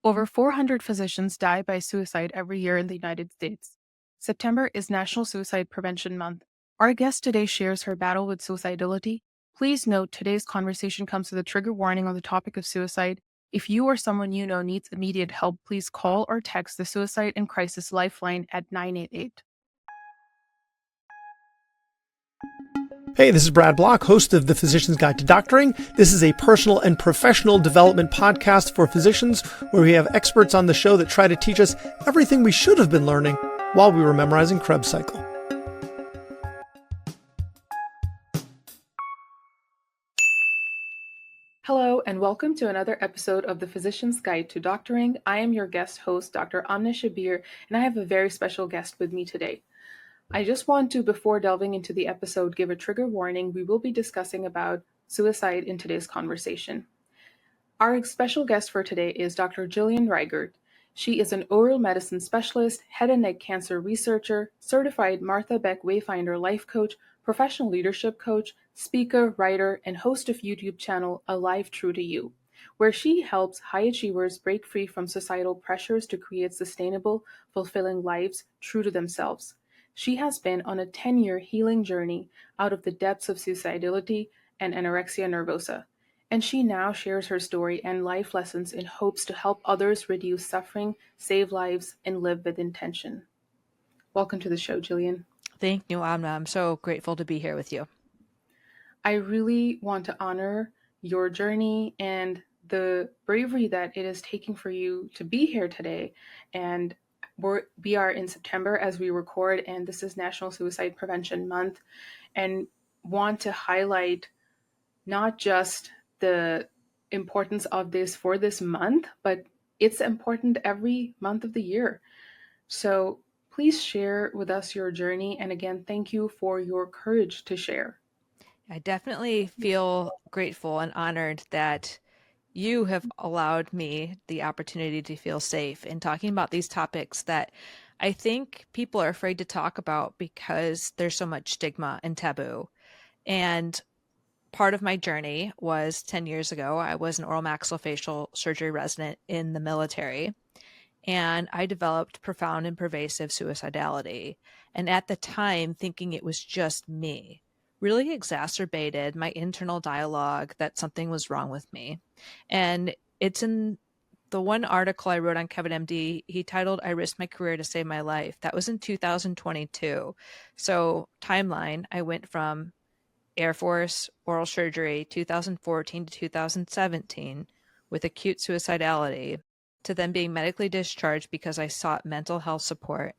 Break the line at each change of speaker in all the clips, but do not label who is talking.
Over 400 physicians die by suicide every year in the United States. September is National Suicide Prevention Month. Our guest today shares her battle with suicidality. Please note today's conversation comes with a trigger warning on the topic of suicide. If you or someone you know needs immediate help, please call or text the Suicide and Crisis Lifeline at 988.
Hey, this is Brad Block, host of The Physician's Guide to Doctoring. This is a personal and professional development podcast for physicians where we have experts on the show that try to teach us everything we should have been learning while we were memorizing Krebs cycle.
Hello, and welcome to another episode of The Physician's Guide to Doctoring. I am your guest host, Dr. Amna Shabbir, and I have a very special guest with me today. I just want to, before delving into the episode, give a trigger warning. We will be discussing about suicide in today's conversation. Our special guest for today is Dr. Jillian Rigert. She is an oral medicine specialist, head and neck cancer researcher, certified Martha Beck Wayfinder life coach, professional leadership coach, speaker, writer, and host of YouTube channel Alive True to You, where she helps high achievers break free from societal pressures to create sustainable, fulfilling lives true to themselves. She has been on a 10-year healing journey out of the depths of suicidality and anorexia nervosa, and she now shares her story and life lessons in hopes to help others reduce suffering, save lives, and live with intention. Welcome to the show, Jillian.
Thank you, Amna. I'm so grateful to be here with you.
I really want to honor your journey and the bravery that it is taking for you to be here today. And we are in September as we record, and this is National Suicide Prevention Month, and want to highlight not just the importance of this for this month, but it's important every month of the year. So please share with us your journey. And again, thank you for your courage to share.
I definitely feel grateful and honored that you have allowed me the opportunity to feel safe in talking about these topics that I think people are afraid to talk about because there's so much stigma and taboo. And part of my journey was 10 years ago. I was an oral maxillofacial surgery resident in the military, and I developed profound and pervasive suicidality. And at the time, thinking it was just me really exacerbated my internal dialogue that something was wrong with me. And it's in the one article I wrote on Kevin MD, he titled, "I Risked My Career to Save My Life." That was in 2022. So timeline, I went from Air Force, oral surgery, 2014 to 2017, with acute suicidality, to then being medically discharged because I sought mental health support,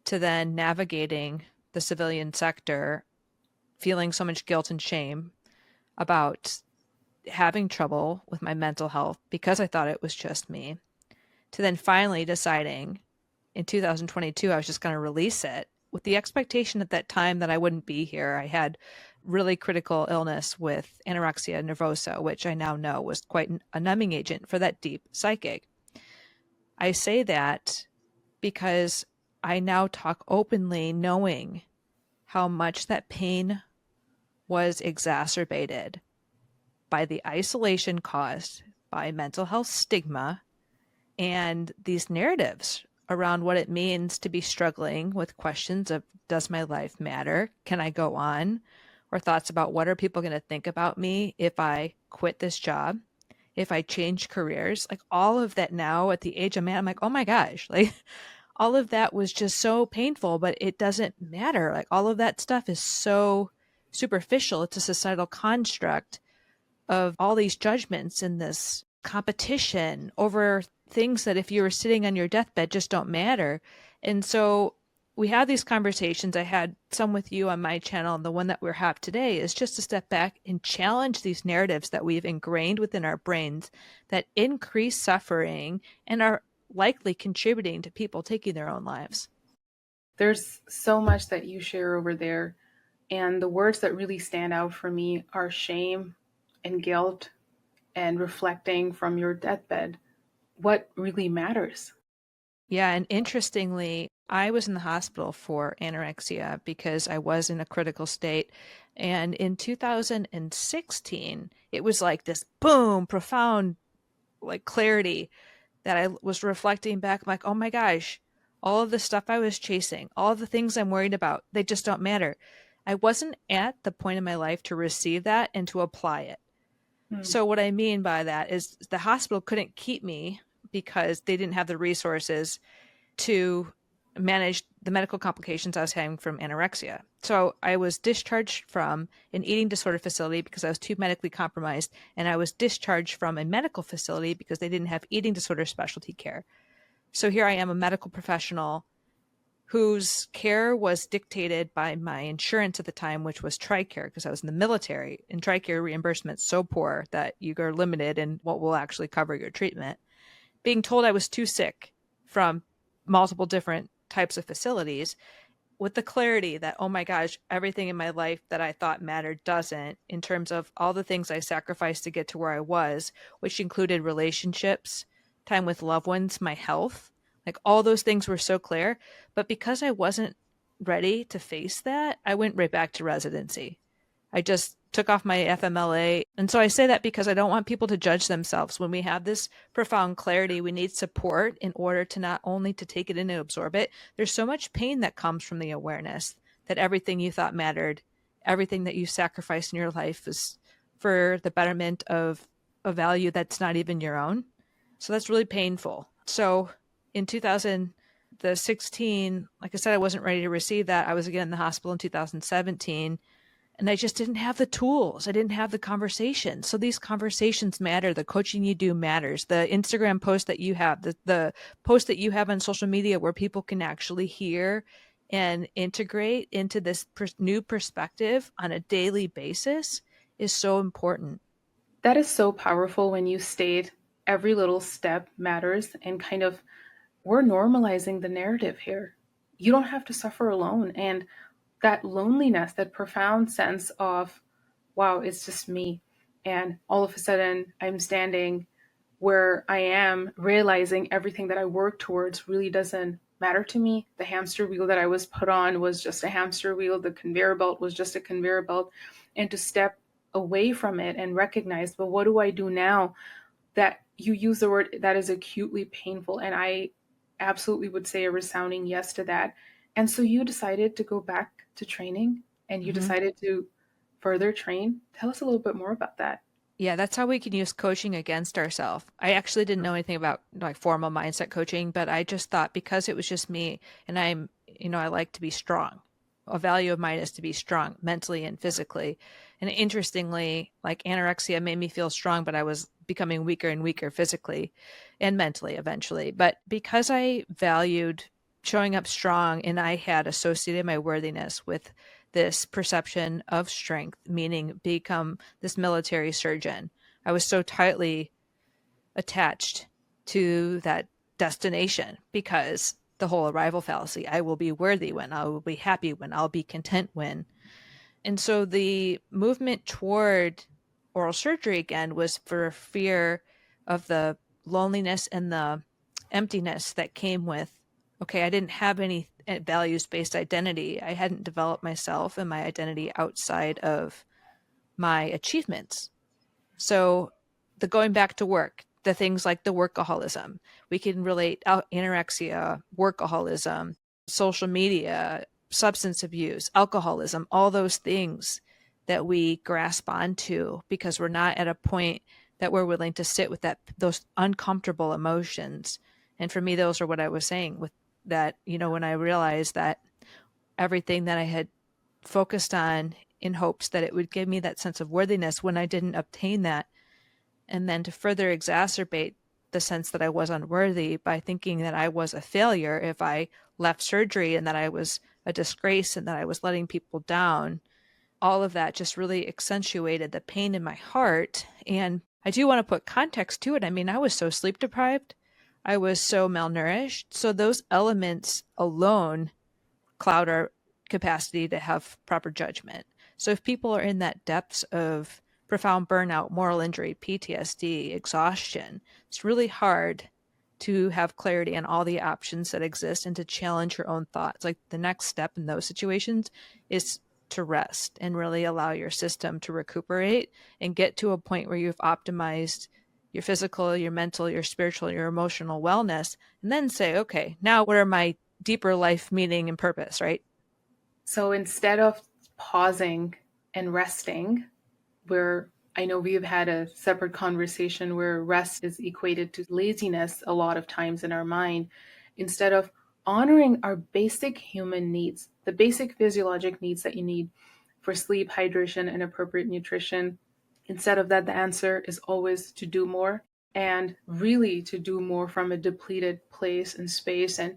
to then navigating the civilian sector, feeling so much guilt and shame about having trouble with my mental health because I thought it was just me, to then finally deciding in 2022 I was just going to release it with the expectation at that time that I wouldn't be here. I had really critical illness with anorexia nervosa, which I now know was quite a numbing agent for that deep psychic. I say that because I now talk openly, knowing how much that pain was exacerbated by the isolation caused by mental health stigma and these narratives around what it means to be struggling with questions of, does my life matter? Can I go on? Or thoughts about, what are people going to think about me if I quit this job, if I change careers? Like, all of that now at the age of man, I'm like, oh my gosh, like all of that was just so painful, but it doesn't matter. Like, all of that stuff is so superficial. It's a societal construct of all these judgments and this competition over things that if you were sitting on your deathbed just don't matter. And so we have these conversations. I had some with you on my channel, and the one that we're having today is just to step back and challenge these narratives that we've ingrained within our brains that increase suffering and are likely contributing to people taking their own lives.
There's so much that you share over there, and the words that really stand out for me are shame and guilt and reflecting from your deathbed what really matters.
Yeah, and interestingly, I was in the hospital for anorexia because I was in a critical state. And in 2016, it was like this boom, profound, like clarity. that I was reflecting back, I'm like, oh my gosh, all of the stuff I was chasing, all of the things I'm worried about, they just don't matter. I wasn't at the point in my life to receive that and to apply it.
Hmm.
So what I mean by that is the hospital couldn't keep me because they didn't have the resources to manage the medical complications I was having from anorexia. So I was discharged from an eating disorder facility because I was too medically compromised, and I was discharged from a medical facility because they didn't have eating disorder specialty care. So here I am, a medical professional whose care was dictated by my insurance at the time, which was TRICARE, because I was in the military, and TRICARE reimbursement so poor that you are limited in what will actually cover your treatment. Being told I was too sick from multiple different types of facilities, with the clarity that, oh my gosh, everything in my life that I thought mattered doesn't, in terms of all the things I sacrificed to get to where I was, which included relationships, time with loved ones, my health. Like all those things were so clear. But because I wasn't ready to face that, I went right back to residency. I just took off my FMLA. And so I say that because I don't want people to judge themselves. When we have this profound clarity, we need support in order to not only to take it in and absorb it. There's so much pain that comes from the awareness that everything you thought mattered, everything that you sacrificed in your life is for the betterment of a value that's not even your own. So that's really painful. So in 2016, like I said, I wasn't ready to receive that. I was again in the hospital in 2017. And I just didn't have the tools. I didn't have the conversation. So these conversations matter. The coaching you do matters. The Instagram post that you have, the post that you have on social media where people can actually hear and integrate into this new perspective on a daily basis is so important.
That is so powerful when you state every little step matters, and kind of we're normalizing the narrative here. You don't have to suffer alone. And that loneliness, that profound sense of, wow, it's just me. And all of a sudden, I'm standing where I am, realizing everything that I work towards really doesn't matter to me. The hamster wheel that I was put on was just a hamster wheel, the conveyor belt was just a conveyor belt. And to step away from it and recognize, but what do I do now? That you use the word that is acutely painful. And I absolutely would say a resounding yes to that. And so you decided to go back to training, and you
Mm-hmm.
decided to further train. Tell us a little bit more about that.
Yeah, that's how we can use coaching against ourselves. I actually didn't know anything about like formal mindset coaching, but I just thought because it was just me and I like to be strong. A value of mine is to be strong mentally and physically. And interestingly, like anorexia made me feel strong, but I was becoming weaker and weaker physically and mentally eventually. But because I valued showing up strong and I had associated my worthiness with this perception of strength, meaning become this military surgeon. I was so tightly attached to that destination because the whole arrival fallacy, I will be worthy when, I will be happy when, I'll be content when. And so the movement toward oral surgery again was for fear of the loneliness and the emptiness that came with, okay, I didn't have any values-based identity. I hadn't developed myself and my identity outside of my achievements. So the going back to work, the things like the workaholism, we can relate anorexia, workaholism, social media, substance abuse, alcoholism, all those things that we grasp onto because we're not at a point that we're willing to sit with those uncomfortable emotions. And for me, those are what I was saying with that, when I realized that everything that I had focused on in hopes that it would give me that sense of worthiness when I didn't obtain that, and then to further exacerbate the sense that I was unworthy by thinking that I was a failure if I left surgery and that I was a disgrace and that I was letting people down. All of that just really accentuated the pain in my heart. And I do want to put context to it. I mean, I was so sleep deprived. I was so malnourished. So those elements alone cloud our capacity to have proper judgment. So if people are in that depths of profound burnout, moral injury, PTSD, exhaustion, it's really hard to have clarity on all the options that exist and to challenge your own thoughts. Like the next step in those situations is to rest and really allow your system to recuperate and get to a point where you've optimized your physical, your mental, your spiritual, your emotional wellness, and then say, okay, now what are my deeper life meaning and purpose, right?
So instead of pausing and resting, where I know we've had a separate conversation where rest is equated to laziness a lot of times in our mind, instead of honoring our basic human needs, the basic physiologic needs that you need for sleep, hydration, and appropriate nutrition, instead of that, the answer is always to do more, and really to do more from a depleted place and space. And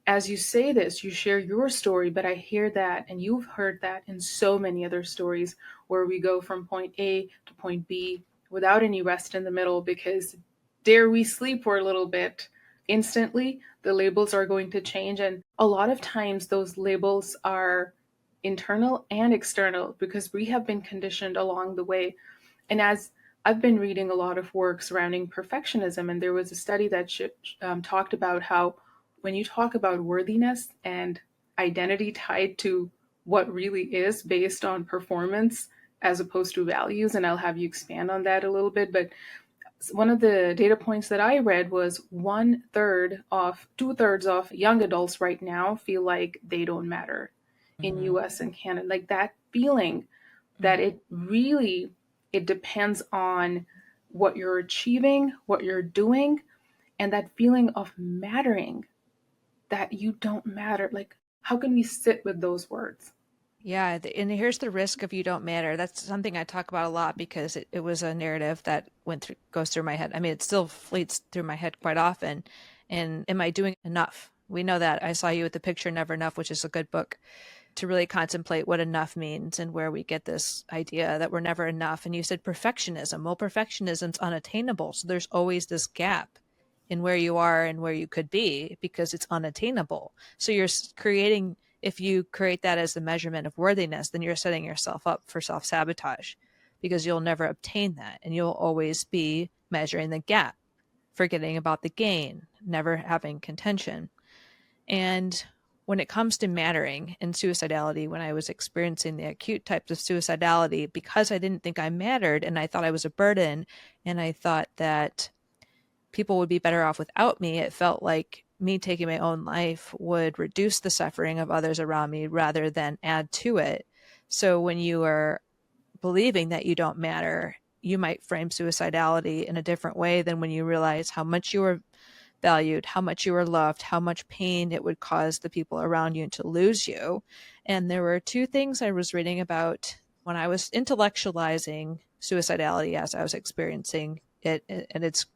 as you say this, you share your story, but I hear that, and you've heard that in so many other stories where we go from point A to point B without any rest in the middle because dare we sleep for a little bit. Instantly, the labels are going to change. And a lot of times, those labels are internal and external because we have been conditioned along the way. And as I've been reading a lot of work surrounding perfectionism, and there was a study that talked about how when you talk about worthiness and identity tied to what really is based on performance as opposed to values, and I'll have you expand on that a little bit, but one of the data points that I read was 2/3 of young adults right now feel like they don't matter in US and Canada. Like that feeling that it depends on what you're achieving, what you're doing, and that feeling of mattering, that you don't matter. Like, how can we sit with those words?
Yeah, and here's the risk of you don't matter. That's something I talk about a lot because it was a narrative that goes through my head. I mean, it still fleets through my head quite often. And am I doing enough? We know that. I saw you with the picture Never Enough, which is a good book to really contemplate what enough means and where we get this idea that we're never enough. And you said perfectionism. Well, perfectionism's unattainable. So there's always this gap in where you are and where you could be because it's unattainable. So you're creating, if you create that as the measurement of worthiness, then you're setting yourself up for self-sabotage because you'll never obtain that. And you'll always be measuring the gap, forgetting about the gain, never having contention. And when it comes to mattering and suicidality, when I was experiencing the acute types of suicidality, because I didn't think I mattered and I thought I was a burden and I thought that people would be better off without me, it felt like me taking my own life would reduce the suffering of others around me rather than add to it. So when you are believing that you don't matter, you might frame suicidality in a different way than when you realize how much you are valued, how much you were loved, how much pain it would cause the people around you to lose you. And there were two things I was reading about when I was intellectualizing suicidality as I was experiencing it and its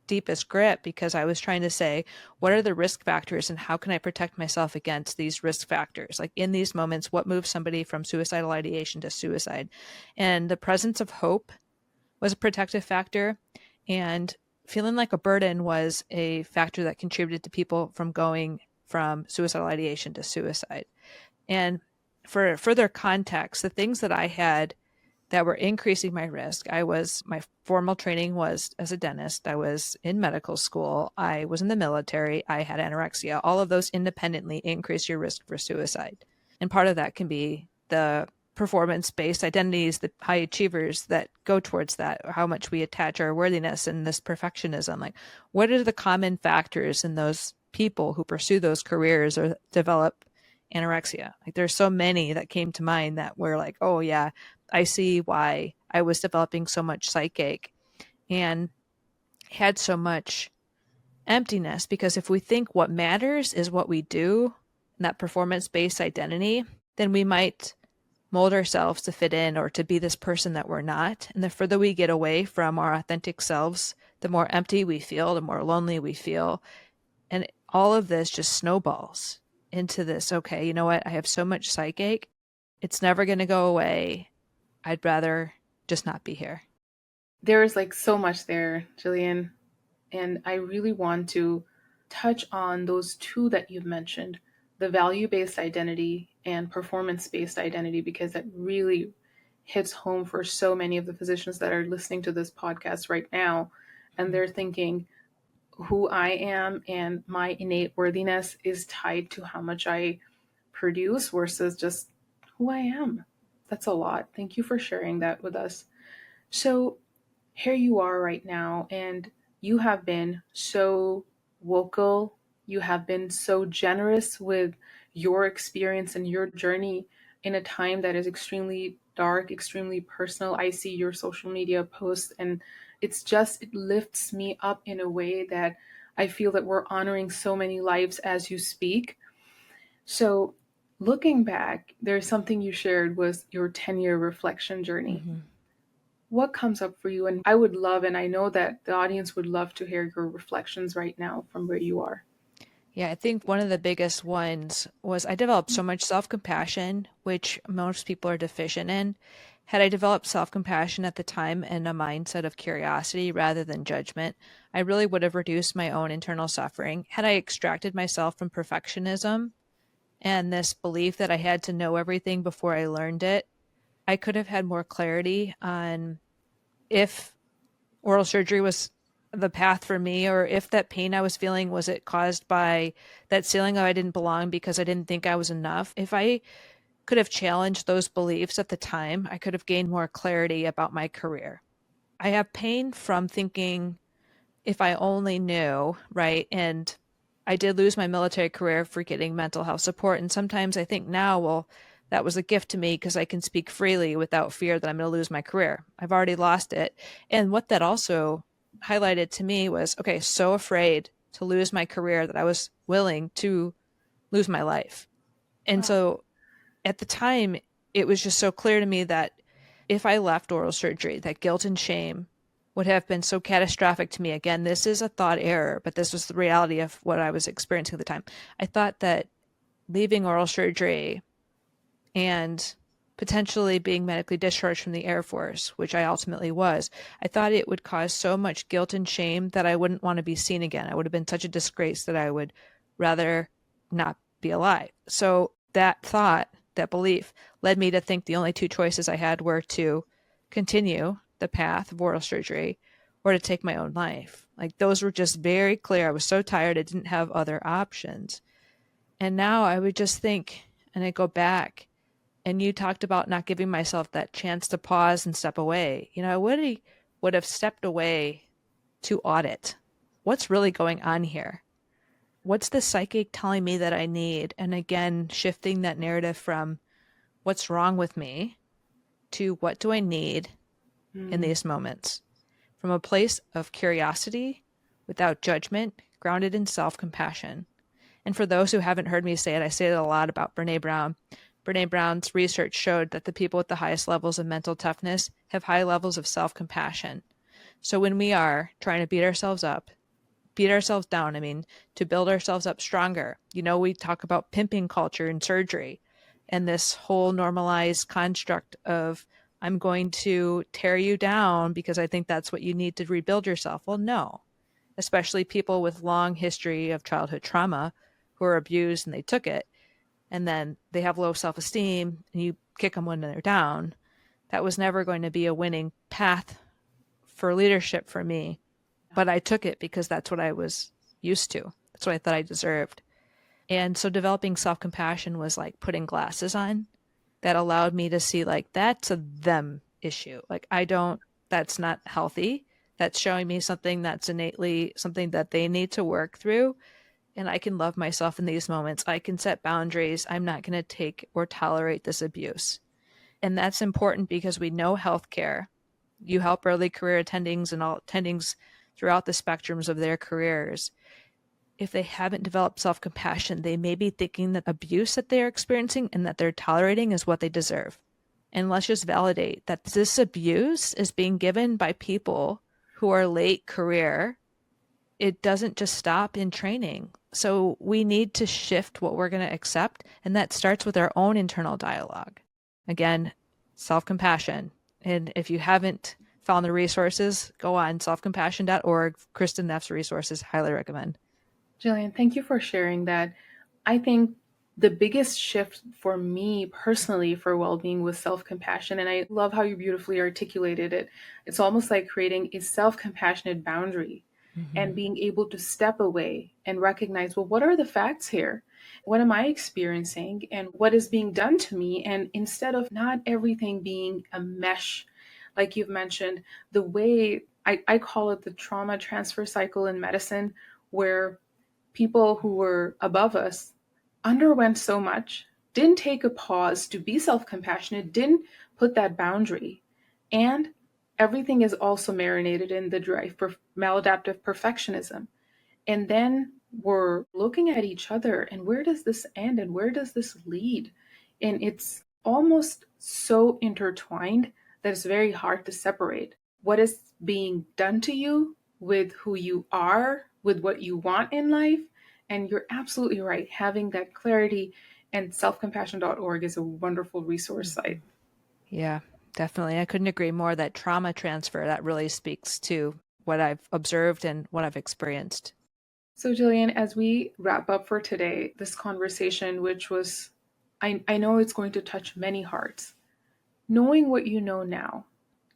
deepest grip, because I was trying to say, what are the risk factors and how can I protect myself against these risk factors? Like in these moments, what moves somebody from suicidal ideation to suicide? And the presence of hope was a protective factor. And feeling like a burden was a factor that contributed to people from going from suicidal ideation to suicide. And for further context, the things that I had that were increasing my risk, my formal training was as a dentist. I was in medical school. I was in the military. I had anorexia. All of those independently increase your risk for suicide. And part of that can be the performance-based identities, the high achievers that go towards that, how much we attach our worthiness and this perfectionism. Like, what are the common factors in those people who pursue those careers or develop anorexia? Like, there's so many that came to mind that were like, oh yeah, I see why I was developing so much psychache and had so much emptiness. Because if we think what matters is what we do, and that performance-based identity, then we might mold ourselves to fit in or to be this person that we're not. And the further we get away from our authentic selves, the more empty we feel, the more lonely we feel. And all of this just snowballs into this, okay, you know what? I have so much psychache. It's never going to go away. I'd rather just not be here.
There is like so much there, Jillian. And I really want to touch on those two that you've mentioned, the value-based identity and performance-based identity, because it really hits home for so many of the physicians that are listening to this podcast right now. And they're thinking, who I am and my innate worthiness is tied to how much I produce versus just who I am. That's a lot. Thank you for sharing that with us. So here you are right now, and you have been so vocal. You have been so generous with your experience and your journey in a time that is extremely dark, extremely personal. I see your social media posts, and it lifts me up in a way that I feel that we're honoring so many lives as you speak. So, looking back, there's something you shared was your 10-year reflection journey.
Mm-hmm.
What comes up for you? And I would love, and I know that the audience would love to hear your reflections right now from where you are.
Yeah, I think one of the biggest ones was I developed so much self-compassion, which most people are deficient in. Had I developed self-compassion at the time and a mindset of curiosity rather than judgment, I really would have reduced my own internal suffering. Had I extracted myself from perfectionism and this belief that I had to know everything before I learned it, I could have had more clarity on if oral surgery was the path for me, or if that pain I was feeling, was it caused by that feeling of I didn't belong because I didn't think I was enough. If I could have challenged those beliefs at the time, I could have gained more clarity about my career. I have pain from thinking if I only knew, right? And I did lose my military career for getting mental health support. And sometimes I think now, well, that was a gift to me because I can speak freely without fear that I'm going to lose my career. I've already lost it. And what that also highlighted to me was, okay, so afraid to lose my career that I was willing to lose my life. And
Wow.
so at the time, it was just so clear to me that if I left oral surgery, that guilt and shame would have been so catastrophic to me. Again, this is a thought error, but this was the reality of what I was experiencing at the time. I thought that leaving oral surgery and potentially being medically discharged from the Air Force, which I ultimately was, I thought it would cause so much guilt and shame that I wouldn't want to be seen again. I would have been such a disgrace that I would rather not be alive. So that thought, that belief, led me to think the only two choices I had were to continue the path of oral surgery or to take my own life. Like those were just very clear. I was so tired, I didn't have other options. And now I would just think, and I go back, and you talked about not giving myself that chance to pause and step away. I would have stepped away to audit what's really going on here. What's the psychic telling me that I need? And again, shifting that narrative from what's wrong with me to what do I need in
Mm.
these moments, from a place of curiosity without judgment, grounded in self-compassion. And for those who haven't heard me say it, I say it a lot about Brene Brown. Brene Brown's research showed that the people with the highest levels of mental toughness have high levels of self-compassion. So when we are trying to beat ourselves down, to build ourselves up stronger, we talk about pimping culture in surgery and this whole normalized construct of I'm going to tear you down because I think that's what you need to rebuild yourself. Well, no, especially people with long history of childhood trauma who are abused and they took it and then they have low self-esteem and you kick them when they're down. That was never going to be a winning path for leadership for me, but I took it because that's what I was used to. That's what I thought I deserved. And so developing self-compassion was like putting glasses on that allowed me to see like that's a them issue. Like that's not healthy. That's showing me something that's innately something that they need to work through. And I can love myself in these moments. I can set boundaries. I'm not going to take or tolerate this abuse. And that's important because we know healthcare. You help early career attendings and all attendings throughout the spectrums of their careers. If they haven't developed self-compassion, they may be thinking that abuse that they're experiencing and that they're tolerating is what they deserve. And let's just validate that this abuse is being given by people who are late career. It doesn't just stop in training. So we need to shift what we're going to accept. And that starts with our own internal dialogue. Again, self-compassion. And if you haven't found the resources, go on selfcompassion.org. Kristen Neff's resources, highly recommend.
Jillian, thank you for sharing that. I think the biggest shift for me personally for well-being was self-compassion, and I love how you beautifully articulated it. It's almost like creating a self-compassionate boundary and being able to step away and recognize, well, what are the facts here? What am I experiencing and what is being done to me? And instead of not everything being a mesh, like you've mentioned, the way I call it the trauma transfer cycle in medicine, where people who were above us underwent so much, didn't take a pause to be self-compassionate, didn't put that boundary. And everything is also marinated in the drive for maladaptive perfectionism. And then we're looking at each other and where does this end and where does this lead? And it's almost so intertwined that it's very hard to separate what is being done to you with who you are, with what you want in life. And you're absolutely right. Having that clarity, and selfcompassion.org is a wonderful resource site.
Yeah, definitely. I couldn't agree more that trauma transfer, that really speaks to what I've observed and what I've experienced.
So, Jillian, as we wrap up for today, this conversation, which was, I know it's going to touch many hearts. Knowing what you know now,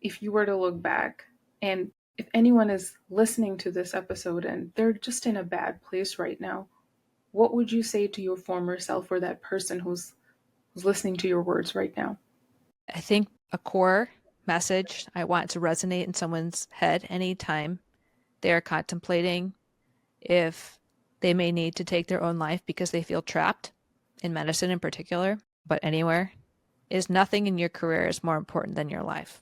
if you were to look back, and if anyone is listening to this episode and they're just in a bad place right now, what would you say to your former self, or that person who's listening to your words right now?
I think a core message I want to resonate in someone's head anytime they are contemplating if they may need to take their own life because they feel trapped, in medicine in particular, but anywhere, is nothing in your career is more important than your life.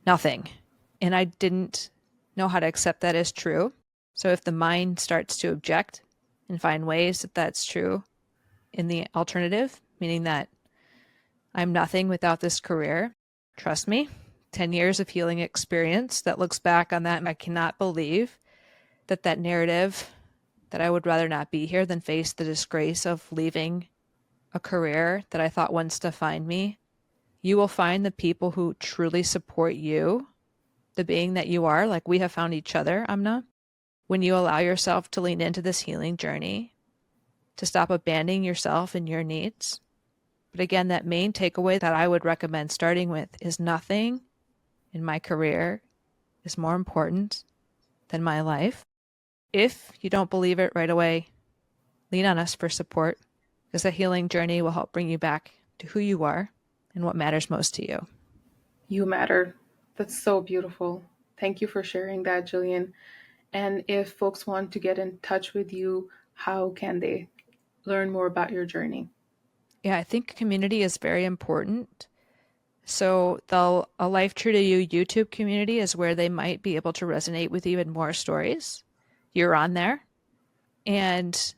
Nothing. And I didn't know how to accept that as true. So if the mind starts to object and find ways that that's true in the alternative, meaning that I'm nothing without this career, trust me, 10 years of healing experience that looks back on that, and I cannot believe that that narrative that I would rather not be here than face the disgrace of leaving a career that I thought once defined me. You will find the people who truly support you, the being that you are, like we have found each other, Amna, when you allow yourself to lean into this healing journey, to stop abandoning yourself and your needs. But again, that main takeaway that I would recommend starting with is nothing in my career is more important than my life. If you don't believe it right away, lean on us for support, because the healing journey will help bring you back to who you are and what matters most to you.
You matter. That's so beautiful. Thank you for sharing that, Jillian. And if folks want to get in touch with you, how can they learn more about your journey?
Yeah, I think community is very important. So a Life True to You YouTube community is where they might be able to resonate with even more stories. You're on there. And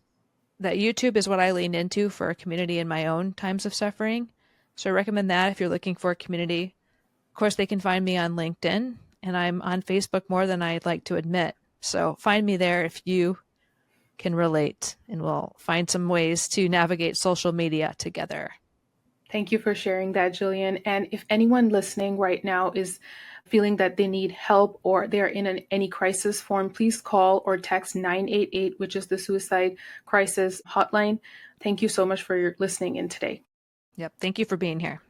that YouTube is what I leaned into for a community in my own times of suffering. So I recommend that if you're looking for a community. Of course, they can find me on LinkedIn, and I'm on Facebook more than I'd like to admit. So find me there if you can relate, and we'll find some ways to navigate social media together.
Thank you for sharing that, Jillian. And if anyone listening right now is feeling that they need help or they're in any crisis form, please call or text 988, which is the suicide crisis hotline. Thank you so much for your listening in today.
Yep. Thank you for being here.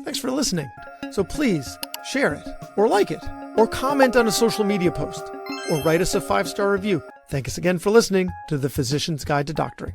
Thanks for listening. So please share it, or like it, or comment on a social media post, or write us a 5-star review. Thank us again for listening to The Physician's Guide to Doctoring.